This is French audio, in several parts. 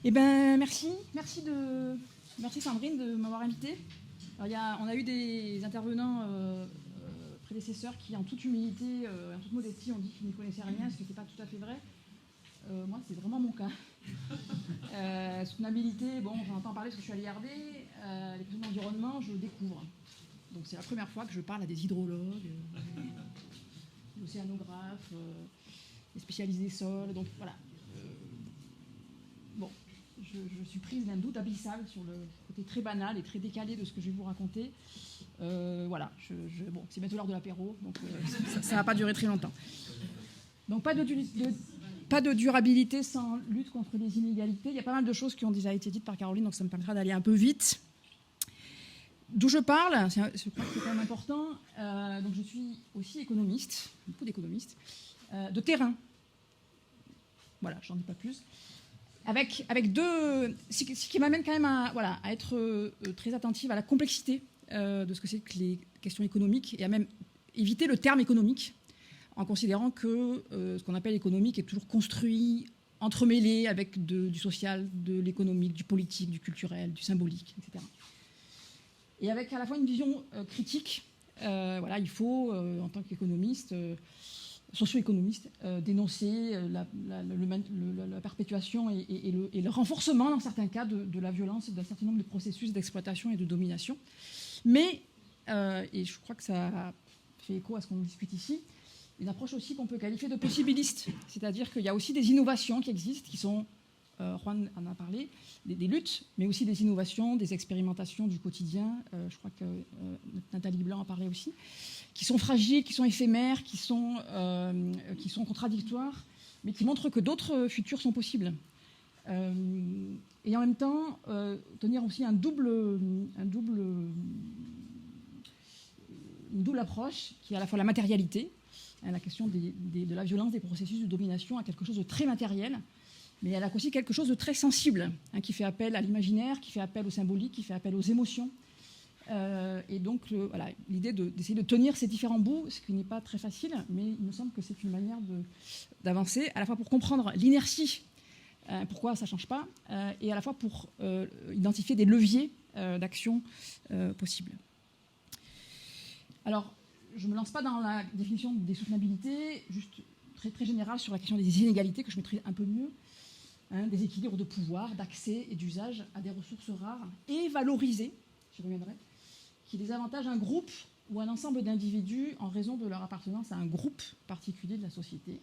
Eh ben, merci Sandrine de m'avoir invitée. Alors, on a eu des intervenants prédécesseurs qui, en toute humilité, en toute modestie, ont dit qu'ils ne connaissaient rien, ce qui n'était pas tout à fait vrai. Moi, c'est vraiment mon cas. Soutenabilité, bon, j'en entends parler parce que je suis à l'IRD. Les questions d'environnement, je découvre. Donc, c'est la première fois que je parle à des hydrologues, des océanographes, des spécialistes des sols. Donc, voilà. Bon, je suis prise d'un doute abyssal sur le côté très banal et très décalé de ce que je vais vous raconter. Voilà, bon, c'est bientôt l'heure de l'apéro, donc ça ne va pas durer très longtemps. Donc, pas de durabilité sans lutte contre les inégalités. Il y a pas mal de choses qui ont déjà été dites par Caroline, donc ça me permettra d'aller un peu vite. D'où je parle, je crois que c'est quand même important. Donc, je suis aussi économiste, beaucoup d'économistes, de terrain. Voilà, j'en dis pas plus. Avec ce qui m'amène quand même à être très attentive à la complexité de ce que c'est que les questions économiques et à même éviter le terme économique en considérant que ce qu'on appelle économique est toujours construit, entremêlé avec du social, de l'économique, du politique, du culturel, du symbolique, etc. Et avec à la fois une vision critique, il faut, en tant qu'économiste, socio-économiste, dénoncer la perpétuation et le renforcement, dans certains cas, de la violence d'un certain nombre de processus d'exploitation et de domination. Mais, et je crois que ça fait écho à ce qu'on discute ici, une approche aussi qu'on peut qualifier de possibiliste. C'est-à-dire qu'il y a aussi des innovations qui existent, qui sont, Juan en a parlé, des luttes, mais aussi des innovations, des expérimentations du quotidien. Je crois que Nathalie Blanc a parlé aussi, qui sont fragiles, qui sont éphémères, qui sont contradictoires, mais qui montrent que d'autres futurs sont possibles. Et en même temps, tenir aussi une double approche, qui est à la fois la matérialité, la question de la violence des processus de domination, à quelque chose de très matériel, mais elle a aussi quelque chose de très sensible, qui fait appel à l'imaginaire, qui fait appel au symbolique, qui fait appel aux émotions. Et donc, l'idée d'essayer de tenir ces différents bouts, ce qui n'est pas très facile, mais il me semble que c'est une manière d'avancer, à la fois pour comprendre l'inertie, pourquoi ça ne change pas, et à la fois pour identifier des leviers d'action possibles. Alors, je ne me lance pas dans la définition des soutenabilités, juste très, très générale sur la question des inégalités, que je maîtrise un peu mieux, des équilibres de pouvoir, d'accès et d'usage à des ressources rares et valorisées, j'y reviendrai, qui désavantage un groupe ou un ensemble d'individus en raison de leur appartenance à un groupe particulier de la société.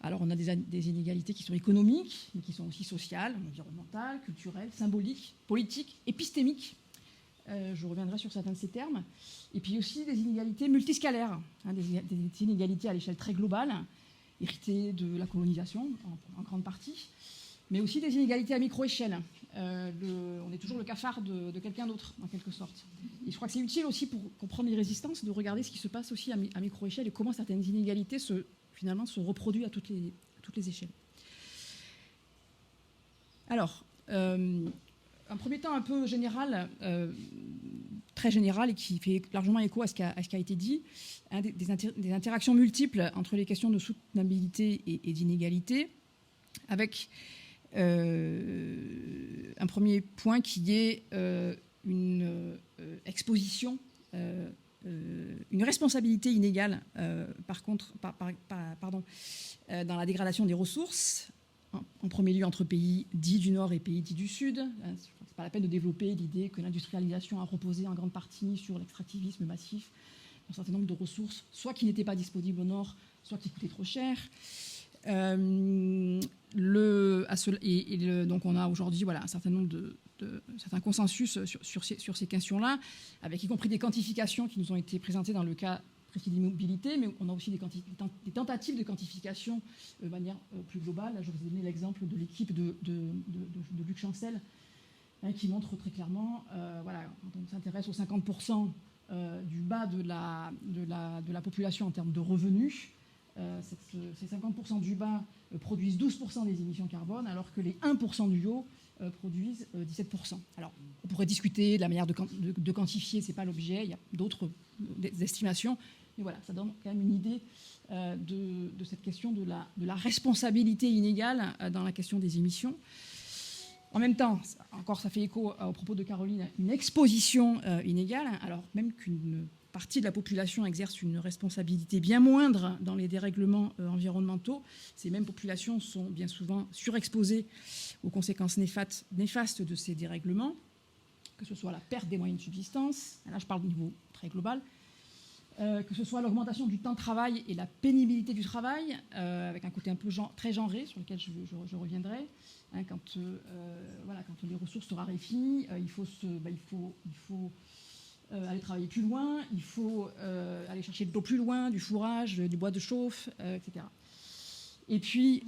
Alors, on a des inégalités qui sont économiques, mais qui sont aussi sociales, environnementales, culturelles, symboliques, politiques, épistémiques. Je reviendrai sur certains de ces termes. Et puis aussi des inégalités multiscalaires, des inégalités à l'échelle très globale, héritées de la colonisation en grande partie, mais aussi des inégalités à micro-échelle. On est toujours le cafard de quelqu'un d'autre, en quelque sorte. Et je crois que c'est utile aussi pour comprendre les résistances de regarder ce qui se passe aussi à micro-échelle et comment certaines inégalités finalement se reproduisent à toutes les échelles. Alors, un premier temps un peu général, très général, et qui fait largement écho à ce qui a été dit, des interactions multiples entre les questions de soutenabilité et d'inégalité, avec un premier point qui est une exposition, une responsabilité inégale, dans la dégradation des ressources, en premier lieu entre pays dits du Nord et pays dits du Sud. C'est pas la peine de développer l'idée que l'industrialisation a reposé en grande partie sur l'extractivisme massif d'un certain nombre de ressources, soit qui n'étaient pas disponibles au Nord, soit qui coûtaient trop cher. Donc on a aujourd'hui un certain nombre certains consensus sur ces questions-là, avec y compris des quantifications qui nous ont été présentées dans le cas précis de l'immobilité, mais on a aussi des tentatives de quantification de manière plus globale. Là, je vous ai donné l'exemple de l'équipe de Luc Chancel, qui montre très clairement, quand on s'intéresse aux 50% du bas de la population en termes de revenus, ces 50% du bas produisent 12% des émissions carbone, alors que les 1% du haut produisent 17%. Alors, on pourrait discuter de la manière de quantifier, ce n'est pas l'objet, il y a d'autres estimations, mais voilà, ça donne quand même une idée de cette question de la responsabilité inégale dans la question des émissions. En même temps, encore ça fait écho au propos de Caroline, une exposition inégale, alors même qu'une partie de la population exerce une responsabilité bien moindre dans les dérèglements environnementaux, ces mêmes populations sont bien souvent surexposées aux conséquences néfastes de ces dérèglements, que ce soit la perte des moyens de subsistance, là je parle au niveau très global, que ce soit l'augmentation du temps de travail et la pénibilité du travail, avec un côté un peu très genré, sur lequel je reviendrai. Hein, quand les ressources se raréfient, il faut aller travailler plus loin, il faut aller chercher de l'eau plus loin, du fourrage, du bois de chauffe, etc. Et puis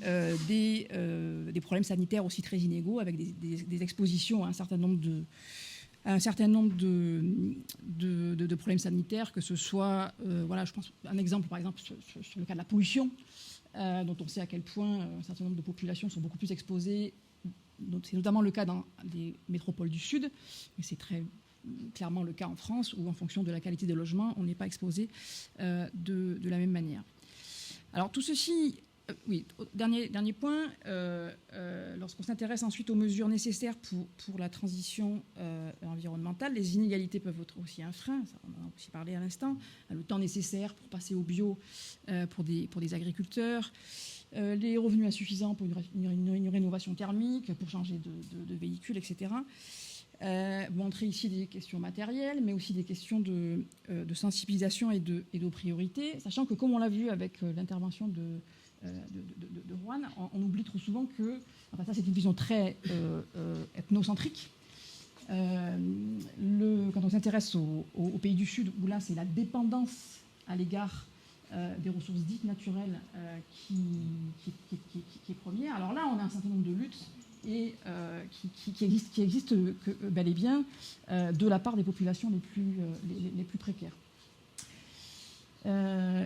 des problèmes sanitaires aussi très inégaux, avec des expositions à un certain nombre de problèmes sanitaires, que ce soit, je pense, un exemple par exemple sur le cas de la pollution, dont on sait à quel point un certain nombre de populations sont beaucoup plus exposées. C'est notamment le cas dans les métropoles du Sud, mais c'est très clairement le cas en France, où en fonction de la qualité des logements, on n'est pas exposé de la même manière. Alors tout ceci... oui, dernier point, lorsqu'on s'intéresse ensuite aux mesures nécessaires pour la transition environnementale, les inégalités peuvent être aussi un frein, ça, on en a aussi parlé à l'instant, le temps nécessaire pour passer au bio pour des agriculteurs, les revenus insuffisants pour une rénovation thermique, pour changer de véhicule, etc. Montrer ici des questions matérielles, mais aussi des questions de sensibilisation et de priorité, sachant que, comme on l'a vu avec l'intervention de Juan, on oublie trop souvent que, enfin ça c'est une vision très ethnocentrique. Quand on s'intéresse aux pays du Sud, où là c'est la dépendance à l'égard des ressources dites naturelles qui est première, alors là on a un certain nombre de luttes et qui existent bel et bien de la part des populations les plus précaires.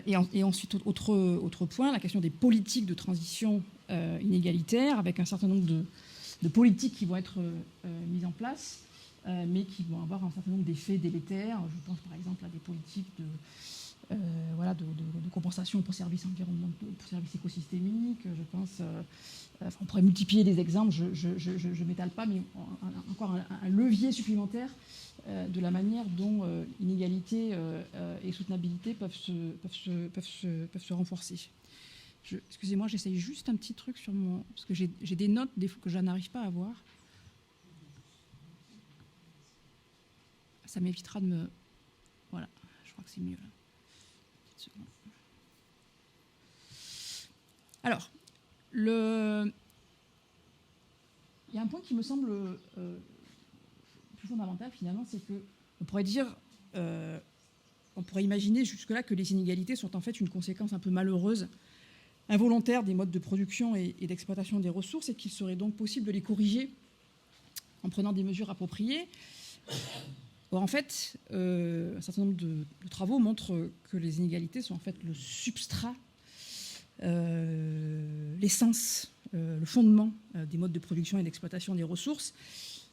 Et ensuite, autre point, la question des politiques de transition inégalitaire, avec un certain nombre de politiques qui vont être mises en place, mais qui vont avoir un certain nombre d'effets délétères. Je pense par exemple à des politiques de compensation pour services environnementaux, pour services écosystémiques. Je pense, on pourrait multiplier des exemples, je ne m'étale pas, mais encore un levier supplémentaire de la manière dont inégalité et soutenabilité peuvent se renforcer. Excusez-moi, j'essaye juste un petit truc sur mon... Parce que j'ai des notes des fois que je n'arrive pas à voir. Ça m'évitera de me... Voilà, je crois que c'est mieux là. Alors, il y a un point qui me semble plus fondamental finalement, c'est qu'on pourrait dire, on pourrait imaginer jusque-là que les inégalités sont en fait une conséquence un peu malheureuse, involontaire des modes de production et d'exploitation des ressources, et qu'il serait donc possible de les corriger en prenant des mesures appropriées. Or, en fait, un certain nombre de travaux montrent que les inégalités sont en fait le substrat, l'essence, le fondement des modes de production et d'exploitation des ressources.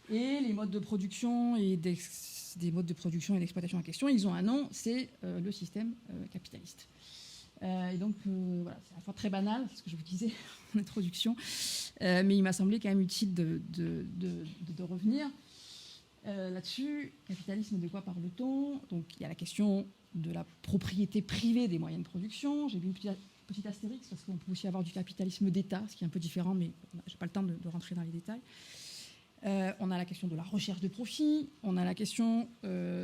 Et les modes de production et d'exploitation en question, ils ont un nom, c'est le système capitaliste. Et donc, voilà, c'est à la fois très banal, c'est ce que je vous disais en introduction, mais il m'a semblé quand même utile de revenir. Là-dessus, capitalisme, de quoi parle-t-on? Donc, il y a la question de la propriété privée des moyens de production. J'ai vu une petite astérix parce qu'on peut aussi avoir du capitalisme d'État, ce qui est un peu différent, mais je n'ai pas le temps de rentrer dans les détails. On a la question de la recherche de profit. On a la question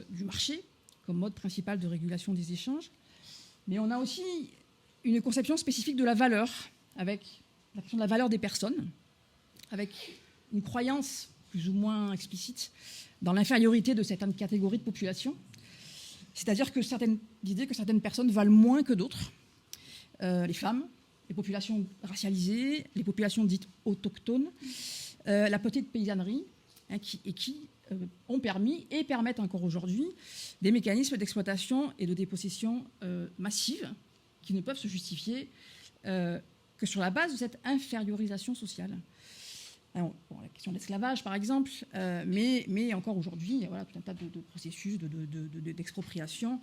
du marché comme mode principal de régulation des échanges. Mais on a aussi une conception spécifique de la valeur, avec la question de la valeur des personnes, avec une croyance plus ou moins explicite dans l'infériorité de certaines catégories de population, c'est-à-dire que l'idée que certaines personnes valent moins que d'autres, les femmes, les populations racialisées, les populations dites autochtones, la petite paysannerie, hein, qui ont permis et permettent encore aujourd'hui des mécanismes d'exploitation et de dépossession massive qui ne peuvent se justifier que sur la base de cette infériorisation sociale. Alors, bon, la question de l'esclavage, par exemple, mais encore aujourd'hui, il y a voilà, tout un tas de processus d'expropriation.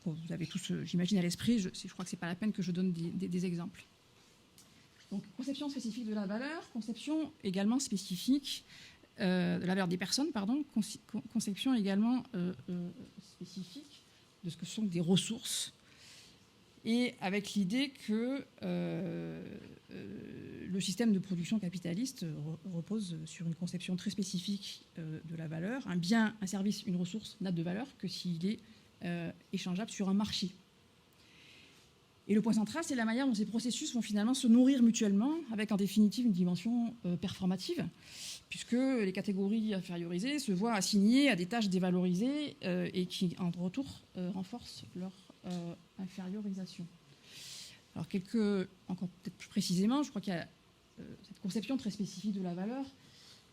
Vous avez tous, j'imagine, à l'esprit. Je crois que ce n'est pas la peine que je donne des exemples. Donc, conception spécifique de la valeur, conception également spécifique de la valeur des personnes, pardon, conception également spécifique de ce que sont des ressources, et avec l'idée que le système de production capitaliste repose sur une conception très spécifique de la valeur. Un bien, un service, une ressource n'a de valeur que s'il est échangeable sur un marché. Et le point central, c'est la manière dont ces processus vont finalement se nourrir mutuellement, avec en définitive une dimension performative, puisque les catégories infériorisées se voient assignées à des tâches dévalorisées et qui, en retour, renforcent leur infériorisation. Alors, encore peut-être plus précisément, je crois qu'il y a cette conception très spécifique de la valeur,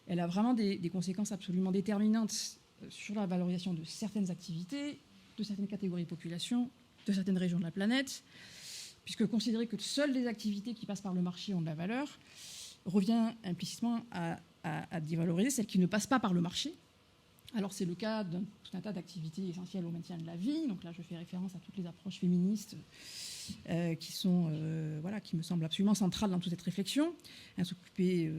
elle a vraiment des conséquences absolument déterminantes sur la valorisation de certaines activités, de certaines catégories de population, de certaines régions de la planète, puisque considérer que seules les activités qui passent par le marché ont de la valeur revient implicitement à dévaloriser celles qui ne passent pas par le marché. Alors c'est le cas d'un tout un tas d'activités essentielles au maintien de la vie. Donc là, je fais référence à toutes les approches féministes qui me semblent absolument centrales dans toute cette réflexion. S'occuper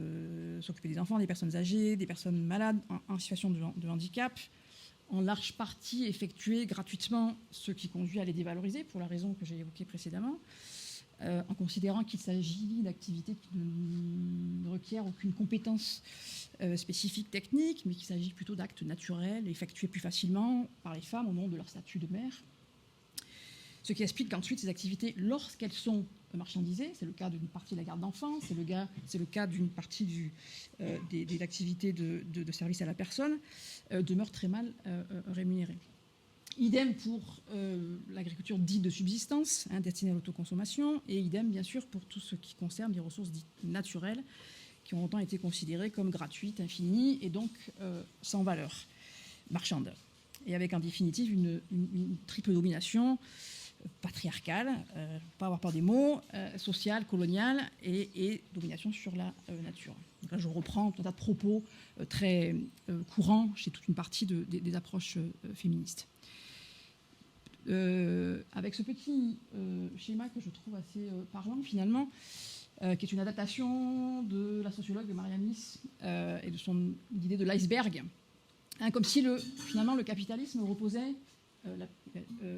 des enfants, des personnes âgées, des personnes malades en situation de handicap, en large partie effectuer gratuitement ce qui conduit à les dévaloriser, pour la raison que j'ai évoquée précédemment, en considérant qu'il s'agit d'activités qui ne requièrent aucune compétence spécifique technique, mais qu'il s'agit plutôt d'actes naturels, effectués plus facilement par les femmes au nom de leur statut de mère. Ce qui explique qu'ensuite, ces activités, lorsqu'elles sont marchandisées, c'est le cas d'une partie de la garde d'enfants, c'est le cas d'une partie des activités de service à la personne, demeurent très mal rémunérées. Idem pour l'agriculture dite de subsistance, destinée à l'autoconsommation, et idem, bien sûr, pour tout ce qui concerne les ressources dites naturelles, qui ont longtemps été considérées comme gratuites, infinies, et donc sans valeur marchande. Et avec, en définitive, une triple domination patriarcale, pas avoir peur des mots, sociale, coloniale, et domination sur la nature. Donc là, je reprends tout un tas de propos très courants chez toute une partie des approches féministes. Avec ce petit schéma que je trouve assez parlant, finalement, qui est une adaptation de la sociologue Marianne Miss et de son idée de l'iceberg, comme si finalement le capitalisme reposait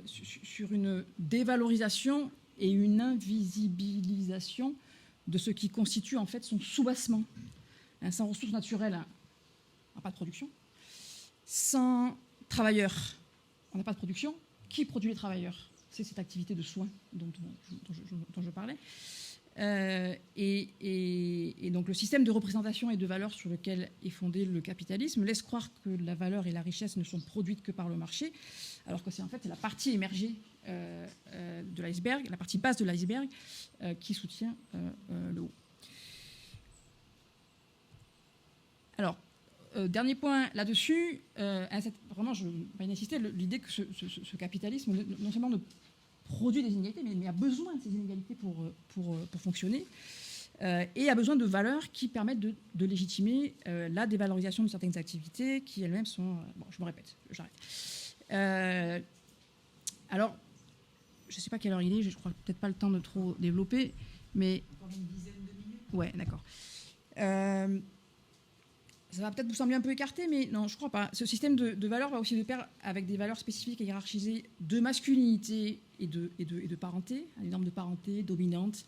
sur une dévalorisation et une invisibilisation de ce qui constitue en fait son soubassement. Sans ressources naturelles, on n'a pas de production. Sans travailleurs, on n'a pas de production. Qui produit les travailleurs? C'est cette activité de soins dont je parlais. Et donc le système de représentation et de valeur sur lequel est fondé le capitalisme laisse croire que la valeur et la richesse ne sont produites que par le marché, alors que c'est la partie émergée de l'iceberg, la partie basse de l'iceberg, qui soutient le haut. Alors, dernier point là-dessus, vraiment je vais insister, l'idée que ce capitalisme non seulement ne produit des inégalités, mais a besoin de ces inégalités pour fonctionner, et a besoin de valeurs qui permettent de légitimer la dévalorisation de certaines activités qui elles-mêmes sont... Bon, je me répète, j'arrête. Alors, je ne sais pas quelle heure il est, je crois peut-être pas le temps de trop développer, mais... Encore une dizaine de minutes. Ouais, d'accord. Ça va peut-être vous sembler un peu écarté, mais non, je ne crois pas. Ce système de valeurs va aussi de pair avec des valeurs spécifiques et hiérarchisées de masculinité et de parenté, des normes de parenté dominantes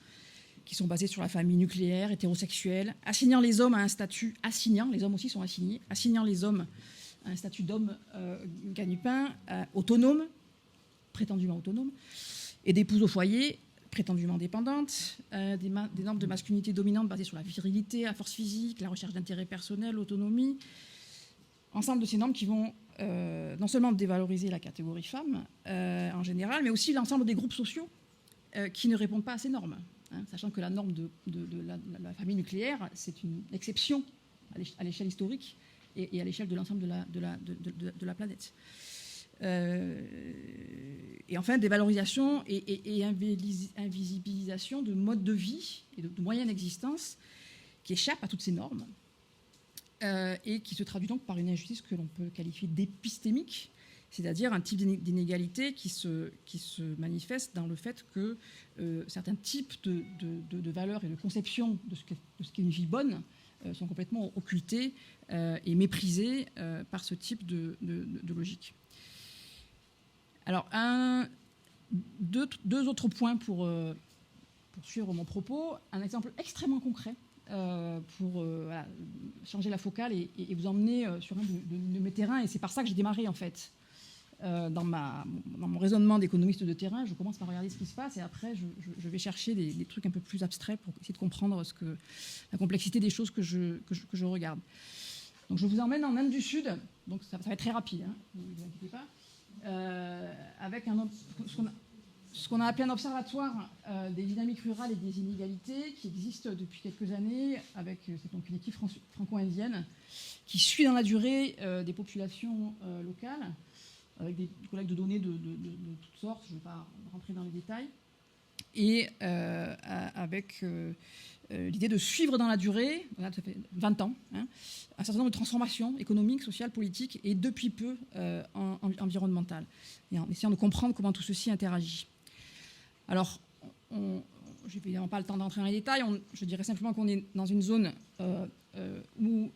qui sont basées sur la famille nucléaire, hétérosexuelle, assignant les hommes à un statut, les hommes aussi sont assignés, assignant les hommes à un statut d'homme gagne-pain, autonome, prétendument autonome, et d'épouse au foyer, prétendument dépendantes, des normes de masculinité dominantes basées sur la virilité, la force physique, la recherche d'intérêt personnel, l'autonomie. Ensemble de ces normes qui vont non seulement dévaloriser la catégorie femme en général, mais aussi l'ensemble des groupes sociaux qui ne répondent pas à ces normes. Sachant que la norme de la famille nucléaire, c'est une exception à l'échelle historique et à l'échelle de l'ensemble de la planète. Et enfin, dévalorisation et invisibilisation de modes de vie et de moyens d'existence qui échappent à toutes ces normes et qui se traduit donc par une injustice que l'on peut qualifier d'épistémique, c'est-à-dire un type d'inégalité qui se manifeste dans le fait que certains types de valeurs et de conceptions de ce qu'est une vie bonne sont complètement occultés et méprisés par ce type de logique. Alors, deux autres points pour suivre mon propos. Un exemple extrêmement concret pour changer la focale et vous emmener sur un de mes terrains. Et c'est par ça que j'ai démarré, en fait. Dans mon raisonnement d'économiste de terrain, je commence par regarder ce qui se passe et après, je vais chercher des trucs un peu plus abstraits pour essayer de comprendre la complexité des choses que je regarde. Donc, je vous emmène en Inde du Sud. Donc, ça va être très rapide, hein, ne vous inquiétez pas. Avec ce qu'on a appelé un observatoire des dynamiques rurales et des inégalités qui existe depuis quelques années avec donc une équipe franco-indienne qui suit dans la durée des populations locales avec des collectes de données de toutes sortes, je ne vais pas rentrer dans les détails, et avec l'idée de suivre dans la durée, ça fait 20 ans, hein, un certain nombre de transformations économiques, sociales, politiques et depuis peu environnementales, et en essayant de comprendre comment tout ceci interagit. Alors, je n'ai évidemment pas le temps d'entrer dans les détails, je dirais simplement qu'on est dans une zone où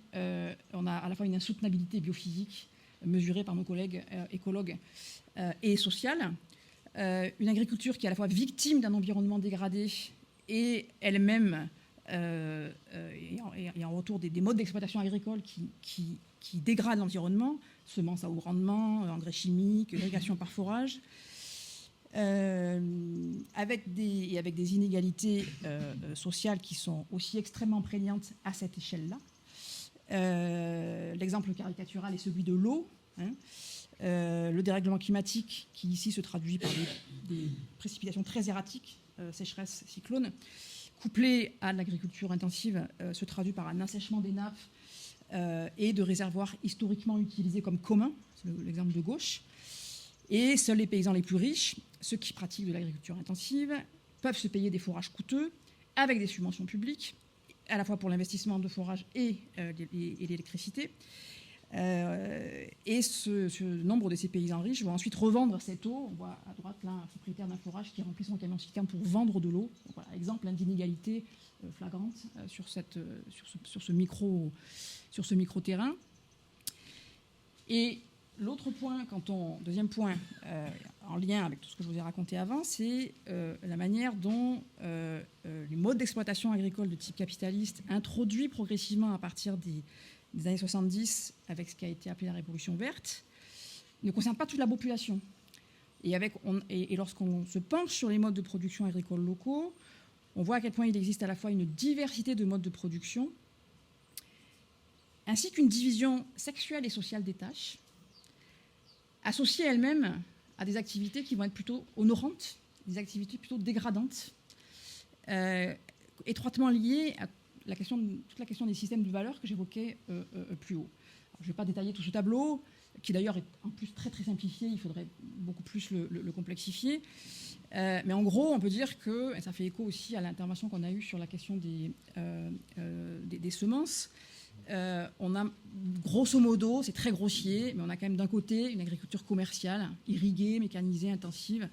on a à la fois une insoutenabilité biophysique mesurée par nos collègues écologues et sociale, une agriculture qui est à la fois victime d'un environnement dégradé et elle-même et en retour des modes d'exploitation agricole qui dégradent l'environnement, semences à haut rendement, engrais chimiques, irrigation par forage, avec des inégalités sociales qui sont aussi extrêmement prégnantes à cette échelle-là. L'exemple caricatural est celui de l'eau, hein. Le dérèglement climatique qui ici se traduit par des précipitations très erratiques, sécheresse, cyclones, couplé à l'agriculture intensive, se traduit par un assèchement des nappes et de réservoirs historiquement utilisés comme communs, c'est l'exemple de gauche. Et seuls les paysans les plus riches, ceux qui pratiquent de l'agriculture intensive, peuvent se payer des forages coûteux avec des subventions publiques, à la fois pour l'investissement de forage et l'électricité. Et ce nombre de ces paysans riches vont ensuite revendre cette eau. On voit à droite là un propriétaire d'un forage qui remplit son camion citerne pour vendre de l'eau. Donc, voilà, exemple d'inégalité flagrante sur ce micro-terrain. Et l'autre point, deuxième point, en lien avec tout ce que je vous ai raconté avant, c'est la manière dont les modes d'exploitation agricole de type capitaliste, introduits progressivement à partir des années 70 avec ce qui a été appelé la Révolution verte, ne concernent pas toute la population. Et lorsqu'on se penche sur les modes de production agricoles locaux, on voit à quel point il existe à la fois une diversité de modes de production, ainsi qu'une division sexuelle et sociale des tâches, associées elles-mêmes à des activités qui vont être plutôt honorantes, des activités plutôt dégradantes, étroitement liées à toute la question des systèmes de valeurs que j'évoquais plus haut. Alors, je ne vais pas détailler tout ce tableau, qui d'ailleurs est en plus très très simplifié, il faudrait beaucoup plus le complexifier. Mais en gros, on peut dire que, et ça fait écho aussi à l'intervention qu'on a eue sur la question des semences, on a grosso modo, c'est très grossier, mais on a quand même d'un côté une agriculture commerciale, irriguée, mécanisée, intensive,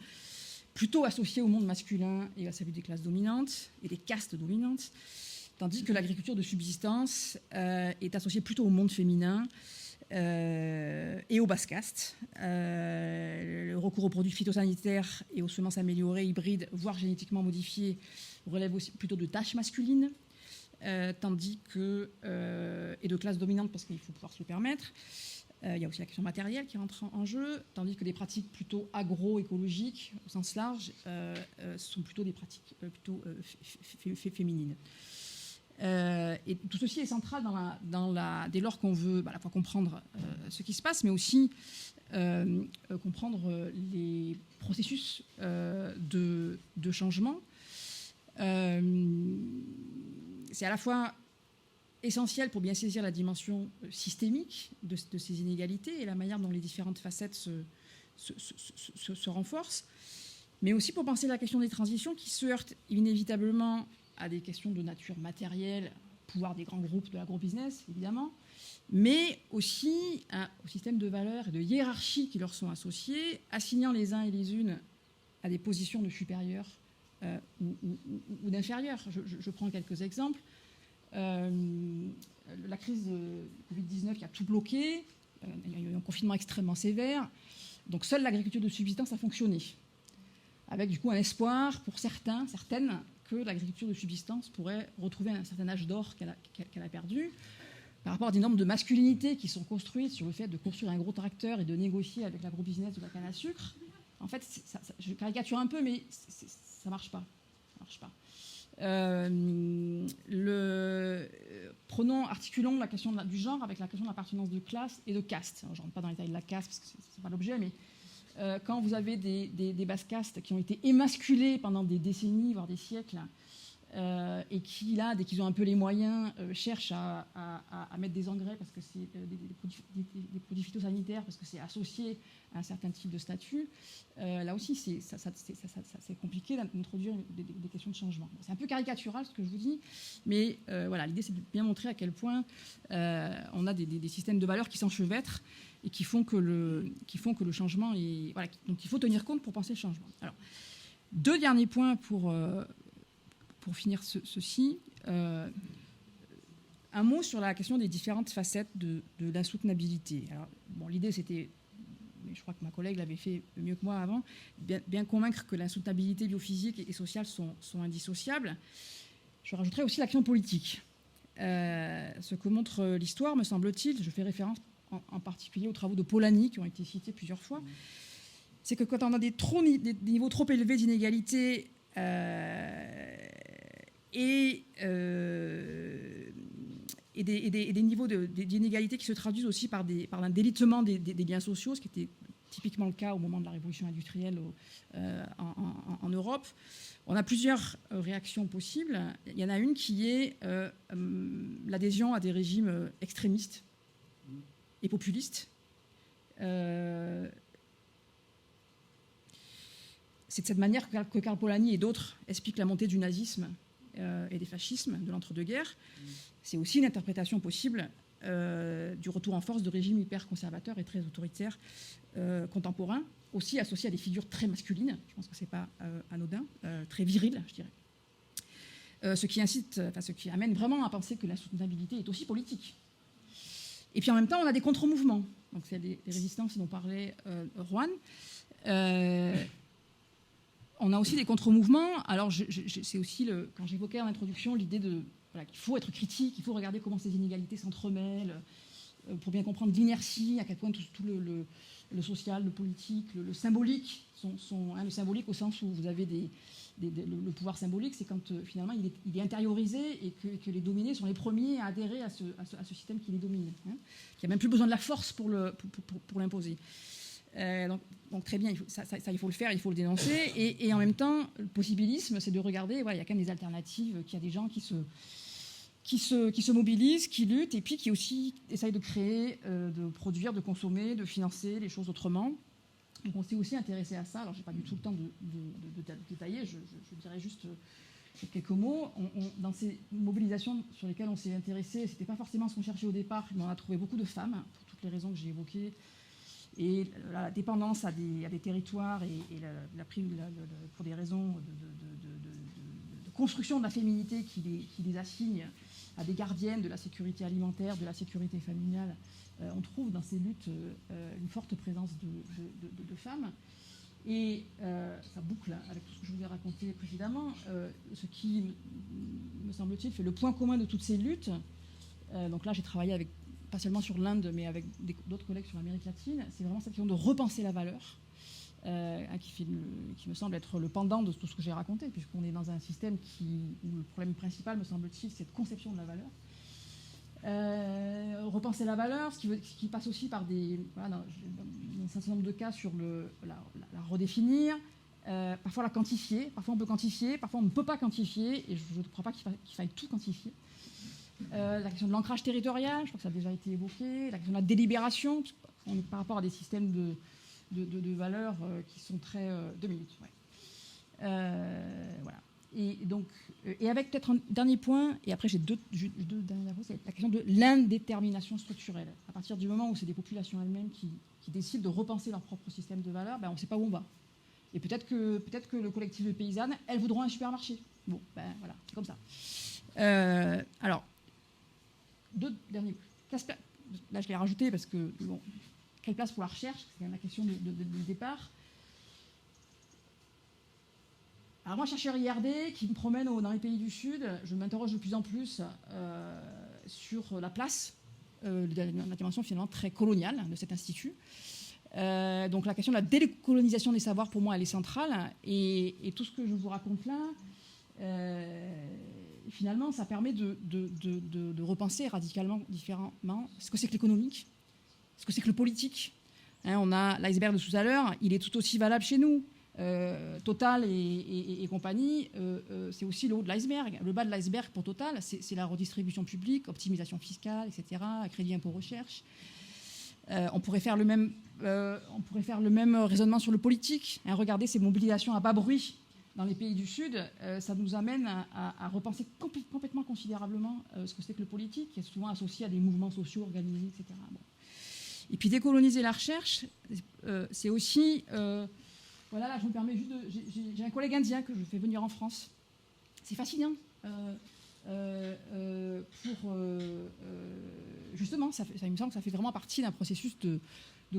plutôt associée au monde masculin et à celui des classes dominantes et des castes dominantes, tandis que l'agriculture de subsistance est associée plutôt au monde féminin et aux basses castes. Le recours aux produits phytosanitaires et aux semences améliorées, hybrides, voire génétiquement modifiées, relève aussi plutôt de tâches masculines, tandis que, et de classes dominantes parce qu'il faut pouvoir se le permettre. Il y a aussi la question matérielle qui rentre en jeu, tandis que des pratiques plutôt agroécologiques, au sens large, sont plutôt des pratiques plutôt féminines. Et tout ceci est central dès lors qu'on veut à la fois comprendre ce qui se passe, mais aussi comprendre les processus de changement. C'est à la fois essentiel pour bien saisir la dimension systémique de ces inégalités et la manière dont les différentes facettes se renforcent, mais aussi pour penser la question des transitions qui se heurtent inévitablement à des questions de nature matérielle, pouvoir des grands groupes de l'agro-business, évidemment, mais aussi au système de valeurs et de hiérarchie qui leur sont associés, assignant les uns et les unes à des positions de supérieurs ou d'inférieurs. Je prends quelques exemples. La crise de Covid-19 qui a tout bloqué, il y a eu un confinement extrêmement sévère, donc seule l'agriculture de subsistance a fonctionné, avec du coup un espoir pour certaines, que l'agriculture de subsistance pourrait retrouver un certain âge d'or qu'elle a perdu, par rapport à des normes de masculinité qui sont construites sur le fait de construire un gros tracteur et de négocier avec l'agro-business de la canne à sucre. En fait, je caricature un peu, mais ça marche pas. Ça marche pas. Articulons la question du genre avec la question de l'appartenance de classe et de caste. Alors, je ne rentre pas dans les détails de la caste parce que ce n'est pas l'objet, mais quand vous avez des basses castes qui ont été émasculées pendant des décennies, voire des siècles, et qui, là, dès qu'ils ont un peu les moyens, cherchent à mettre des engrais parce que c'est des produits phytosanitaires, parce que c'est associé à un certain type de statut, là aussi, c'est compliqué d'introduire des questions de changement. C'est un peu caricatural ce que je vous dis, mais voilà, l'idée, c'est de bien montrer à quel point on a des systèmes de valeurs qui s'enchevêtrent et qui font que le changement est... Voilà, donc il faut tenir compte pour penser le changement. Alors, 2 derniers points pour finir ceci. Un mot sur la question des différentes facettes de l'insoutenabilité. Alors, bon, l'idée, c'était, mais je crois que ma collègue l'avait fait mieux que moi avant, bien convaincre que l'insoutenabilité biophysique et sociale sont indissociables. Je rajouterais aussi l'action politique. Ce que montre l'histoire, me semble-t-il, je fais référence en particulier aux travaux de Polanyi, qui ont été cités plusieurs fois, c'est que quand on a des niveaux trop élevés d'inégalité et des niveaux d'inégalité qui se traduisent aussi par un délitement des liens sociaux, ce qui était typiquement le cas au moment de la révolution industrielle en Europe. On a plusieurs réactions possibles. Il y en a une qui est l'adhésion à des régimes extrémistes et populistes. C'est de cette manière que Karl Polanyi et d'autres expliquent la montée du nazisme et des fascismes de l'entre-deux-guerres. C'est aussi une interprétation possible du retour en force de régimes hyper conservateurs et très autoritaires contemporains, aussi associés à des figures très masculines, je pense que ce n'est pas anodin, très viriles, je dirais. Ce qui amène vraiment à penser que la soutenabilité est aussi politique. Et puis en même temps, on a des contre-mouvements. Donc c'est les résistances dont parlait Juan. On a aussi des contre-mouvements. Alors, c'est aussi, quand j'évoquais en introduction l'idée qu'il faut être critique, il faut regarder comment ces inégalités s'entremêlent, pour bien comprendre l'inertie, à quel point tout le social, le politique, le symbolique sont le symbolique au sens où vous avez le pouvoir symbolique, c'est quand finalement il est intériorisé et que les dominés sont les premiers à adhérer à ce système qui les domine. Hein, qui n'a même plus besoin de la force pour l'imposer. Donc très bien, il faut le faire, il faut le dénoncer. Et en même temps, le possibilisme, c'est de regarder, voilà, il y a quand même des alternatives, qu'il y a des gens qui se mobilisent, qui luttent, et puis qui aussi essayent de créer, de produire, de consommer, de financer les choses autrement. Donc on s'est aussi intéressé à ça. Alors je n'ai pas du tout le temps de détailler, je dirais juste quelques mots. Dans ces mobilisations sur lesquelles on s'est intéressé, ce n'était pas forcément ce qu'on cherchait au départ, mais on a trouvé beaucoup de femmes, pour toutes les raisons que j'ai évoquées. Et la dépendance à des territoires et la prise pour des raisons de construction de la féminité qui les assigne à des gardiennes de la sécurité alimentaire, de la sécurité familiale, on trouve dans ces luttes une forte présence de femmes. Et ça boucle avec tout ce que je vous ai raconté précédemment, ce qui, me semble-t-il, fait le point commun de toutes ces luttes. Donc là, j'ai travaillé pas seulement sur l'Inde, mais avec d'autres collègues sur l'Amérique latine, c'est vraiment cette question de repenser la valeur, qui me semble être le pendant de tout ce que j'ai raconté, puisqu'on est dans un système où le problème principal, me semble-t-il, c'est cette conception de la valeur. Repenser la valeur, ce qui passe aussi par dans un certain nombre de cas sur la redéfinir, parfois la quantifier, parfois on peut quantifier, parfois on ne peut pas quantifier, et je ne crois pas qu'il faille tout quantifier. La question de l'ancrage territorial, je crois que ça a déjà été évoqué, la question de la délibération, on est par rapport à des systèmes de valeurs qui sont très... 2 minutes, ouais. Voilà. donc, et avec peut-être un dernier point, et après j'ai deux dernières points, c'est la question de l'indétermination structurelle. À partir du moment où c'est des populations elles-mêmes qui décident de repenser leur propre système de valeurs, ben on ne sait pas où on va. Et peut-être que le collectif de paysannes, elles voudront un supermarché. Bon, ben voilà, c'est comme ça. Alors, deux derniers points. Là, je l'ai rajouté parce que, bon, quelle place pour la recherche? C'est quand même la question de départ. Alors moi, chercheur IRD, qui me promène dans les pays du Sud, je m'interroge de plus en plus sur la place de la dimension finalement très coloniale de cet institut. Donc la question de la décolonisation des savoirs, pour moi, elle est centrale. Et tout ce que je vous raconte là, finalement, ça permet de repenser radicalement différemment ce que c'est que l'économique, ce que c'est que le politique. Hein, on a l'iceberg de tout à l'heure, il est tout aussi valable chez nous. Total et compagnie, c'est aussi le haut de l'iceberg. Le bas de l'iceberg pour Total, c'est la redistribution publique, optimisation fiscale, etc., crédit impôt recherche. On pourrait faire le même raisonnement sur le politique. Hein, regardez ces mobilisations à bas bruit dans les pays du Sud, ça nous amène à repenser complètement considérablement ce que c'est que le politique, qui est souvent associé à des mouvements sociaux organisés, etc. Bon. Et puis décoloniser la recherche, c'est aussi... Voilà, là, je me permets juste de... J'ai un collègue indien que je fais venir en France. C'est fascinant. Justement, ça me semble que ça fait vraiment partie d'un processus de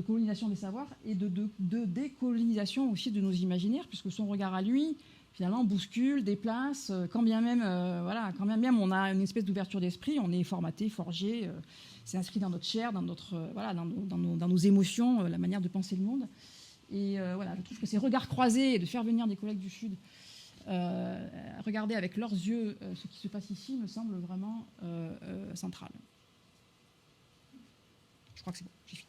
colonisation des savoirs et de décolonisation aussi de nos imaginaires, puisque son regard à lui, finalement, bouscule, déplace, quand bien même on a une espèce d'ouverture d'esprit, on est formaté, forgé, c'est inscrit dans notre chair, dans nos émotions, la manière de penser le monde. Et voilà, je trouve que ces regards croisés et de faire venir des collègues du Sud regarder avec leurs yeux ce qui se passe ici me semble vraiment central. Je crois que c'est bon, j'ai fini.